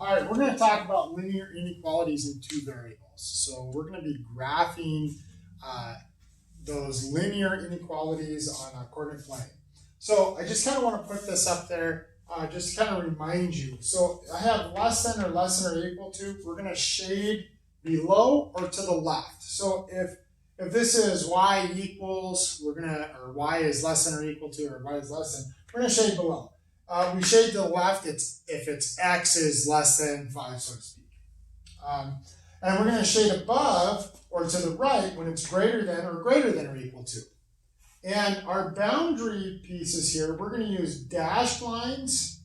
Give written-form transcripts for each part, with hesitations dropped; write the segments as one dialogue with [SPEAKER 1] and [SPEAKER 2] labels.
[SPEAKER 1] All right, we're going to talk about linear inequalities in two variables. So we're going to be graphing those linear inequalities on a coordinate plane. So I just kind of want to put this up there just to kind of remind you. So I have less than or equal to. We're going to shade below or to the left. So if this is y equals, we're going to, or y is less than or equal to, or y is less than, we're going to shade below. We shade to the left if it's x is less than 5, so to speak. And we're going to shade above or to the right when it's greater than or equal to. And our boundary pieces here, we're going to use dashed lines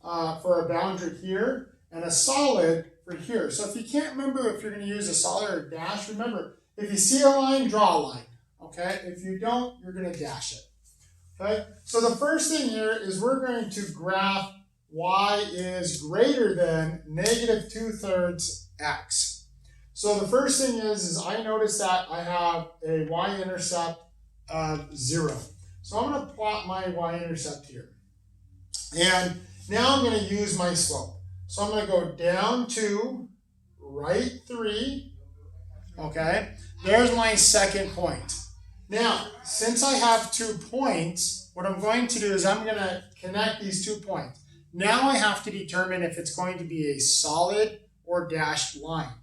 [SPEAKER 1] for a boundary here and a solid for here. So if you can't remember if you're going to use a solid or a dash, remember, if you see a line, draw a line. Okay? If you don't, you're going to dash it. Okay, so the first thing here is we're going to graph y is greater than negative 2/3 x. So the first thing is I notice that I have a y-intercept of 0. So I'm going to plot my y-intercept here. And now I'm going to use my slope. So I'm going to go down 2, right 3. Okay, there's my second point. Now, since I have 2 points, what I'm going to do is I'm going to connect these 2 points. Now I have to determine if it's going to be a solid or dashed line.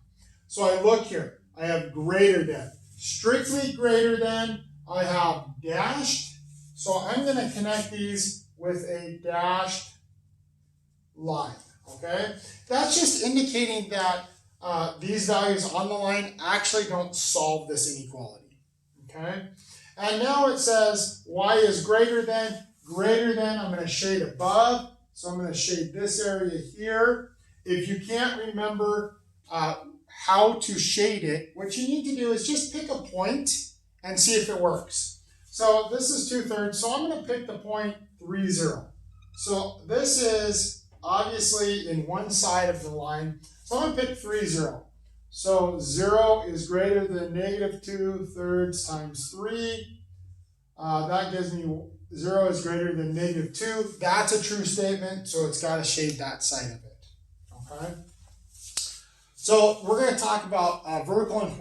[SPEAKER 1] So I look here. I have greater than. Strictly greater than, I have dashed. So I'm going to connect these with a dashed line. Okay? That's just indicating that these values on the line actually don't solve this inequality. Okay, and now it says y is greater than, I'm going to shade above, so I'm going to shade this area here. If you can't remember how to shade it, what you need to do is just pick a point and see if it works. So this is 2/3, so I'm going to pick the point 3, 0. So this is obviously in one side of the line, so I'm going to pick 3, 0. So 0 is greater than negative 2/3 times 3. That gives me 0 is greater than negative 2. That's a true statement, so it's got to shade that side of it. Okay? So we're going to talk about vertical and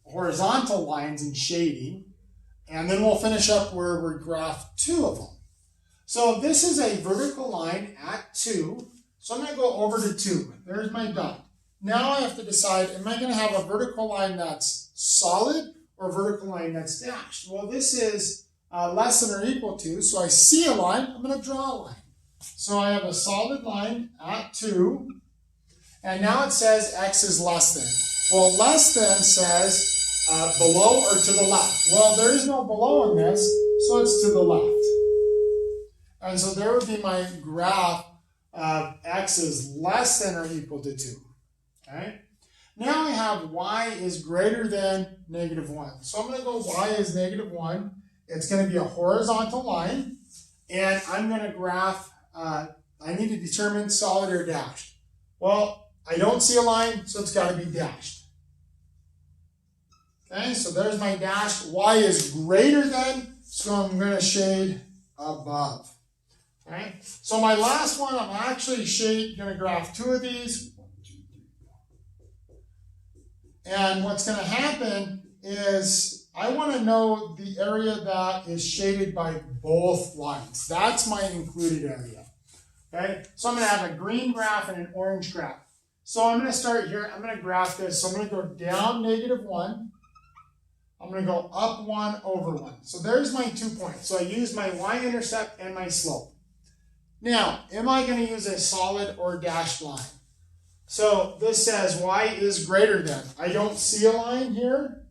[SPEAKER 1] horizontal lines and shading, and then we'll finish up where we graph 2 of them. So this is a vertical line at 2, so I'm going to go over to 2. There's my dot. Now I have to decide, am I going to have a vertical line that's solid or a vertical line that's dashed? Well, this is less than or equal to, so I see a line, I'm going to draw a line. So I have a solid line at 2, and now it says x is less than. Well, less than says below or to the left. Well, there is no below in this, so it's to the left. And so there would be my graph of x is less than or equal to 2. Okay. Now I have y is greater than negative 1. So I'm going to go y is negative 1. It's going to be a horizontal line. And I'm going to graph, I need to determine solid or dashed. Well, I don't see a line, so it's got to be dashed. Okay, so there's my dashed. Y is greater than, so I'm going to shade above. Okay, so my last one, I'm actually going to graph 2 of these. And what's going to happen is I want to know the area that is shaded by both lines. That's my included area. Okay, so I'm going to have a green graph and an orange graph. So I'm going to start here. I'm going to graph this. So I'm going to go down negative 1. I'm going to go up 1 over 1. So there's my 2 points. So I use my y-intercept and my slope. Now, am I going to use a solid or dashed line? So this says y is greater than. I don't see a line here,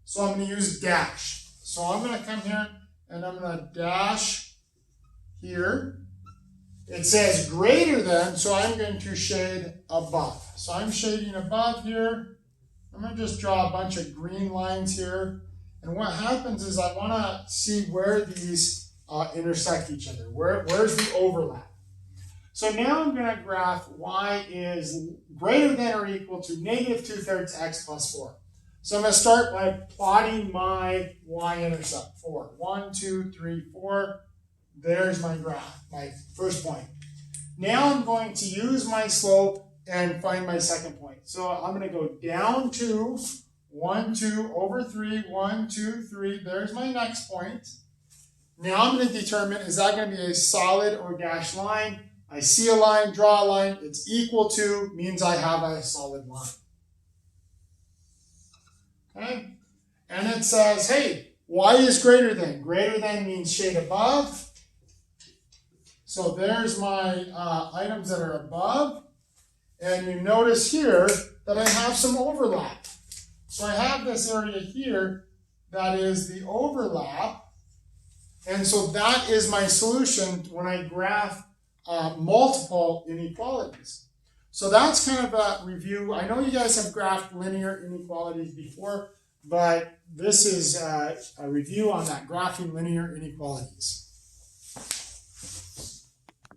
[SPEAKER 1] so I'm going to use dash. So I'm going to come here and I'm going to dash here. It says greater than, so I'm going to shade above. So I'm shading above here. I'm going to just draw a bunch of green lines here. And what happens is I want to see where these intersect each other. Where's the overlap? So now I'm going to graph y is greater than or equal to negative 2/3 x plus 4. So I'm going to start by plotting my y-intercept. 4. 1, 2, 3, 4. There's my graph, my first point. Now I'm going to use my slope and find my second point. So I'm going to go down 2, 1, 2, over 3, 1, 2, 3. There's my next point. Now I'm going to determine, is that going to be a solid or dashed line? I see a line, draw a line. It's equal to means I have a solid line. Okay? And it says, hey, y is greater than. Greater than means shade above. So there's my items that are above. And you notice here that I have some overlap. So I have this area here that is the overlap. And so that is my solution when I graph multiple inequalities. So that's kind of a review. I know you guys have graphed linear inequalities before, but this is a review on that graphing linear inequalities.